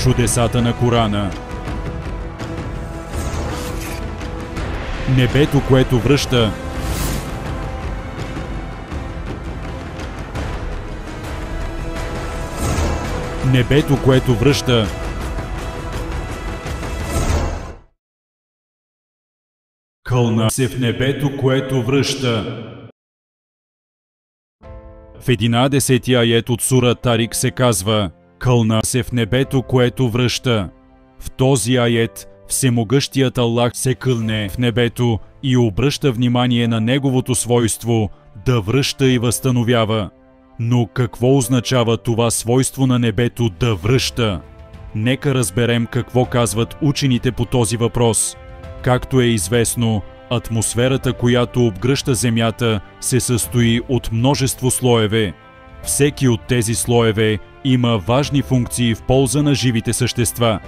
Чудесата на Корана. Небето, което връща. Небето, което връща. Кълна се в небето, което връща. В 11-ти аят от сура Тарик се казва: кълна се в небето, което връща. В този аят Всемогъщият Аллах се кълне в небето и обръща внимание на неговото свойство да връща и възстановява. Но какво означава това свойство на небето да връща? Нека разберем какво казват учените по този въпрос. Както е известно, атмосферата, която обгръща Земята, се състои от множество слоеве. Всеки от тези слоеве има важни функции в полза на живите същества.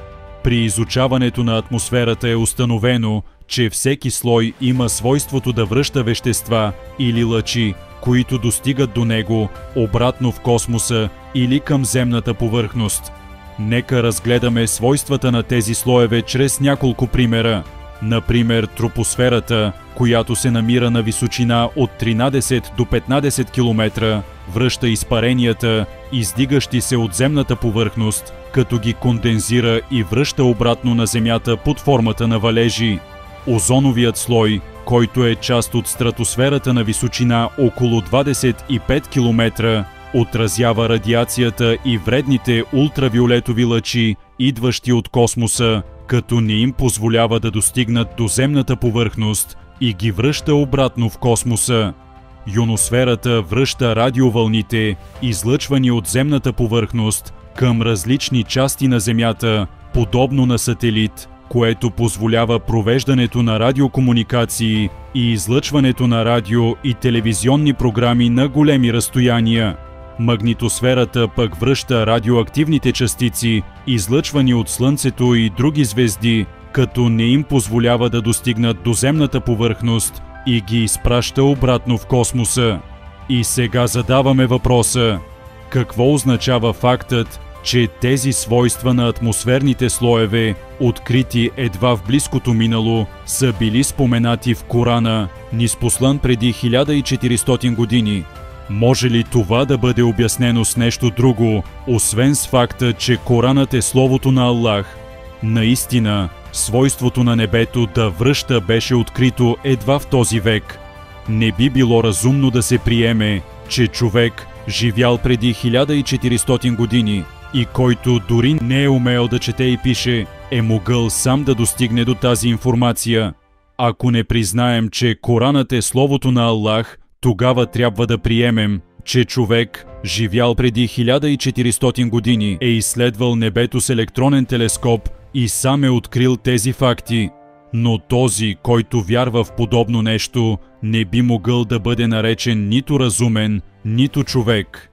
При изучаването на атмосферата е установено, че всеки слой има свойството да връща вещества или лъчи, които достигат до него, обратно в космоса или към земната повърхност. Нека разгледаме свойствата на тези слоеве чрез няколко примера. Например, тропосферата, която се намира на височина от 13 до 15 км, връща изпаренията, издигащи се от земната повърхност, като ги кондензира и връща обратно на Земята под формата на валежи. Озоновият слой, който е част от стратосферата на височина около 25 км, отразява радиацията и вредните ултравиолетови лъчи, идващи от космоса, като не им позволява да достигнат до земната повърхност и ги връща обратно в космоса. Йоносферата връща радиовълните, излъчвани от земната повърхност, към различни части на Земята, подобно на сателит, което позволява провеждането на радиокомуникации и излъчването на радио и телевизионни програми на големи разстояния. Магнитосферата пък връща радиоактивните частици, излъчвани от Слънцето и други звезди, като не им позволява да достигнат до земната повърхност и ги изпраща обратно в космоса. И сега задаваме въпроса: какво означава фактът, че тези свойства на атмосферните слоеве, открити едва в близкото минало, са били споменати в Корана, ниспослан преди 1400 години? Може ли това да бъде обяснено с нещо друго, освен с факта, че Коранът е словото на Аллах? Наистина, свойството на небето да връща беше открито едва в този век. Не би било разумно да се приеме, че човек, живял преди 1400 години и който дори не е умел да чете и пише, е могъл сам да достигне до тази информация. Ако не признаем, че Коранът е словото на Аллах, тогава трябва да приемем, че човек, живял преди 1400 години, е изследвал небето с електронен телескоп и сам е открил тези факти. Но този, който вярва в подобно нещо, не би могъл да бъде наречен нито разумен, нито човек.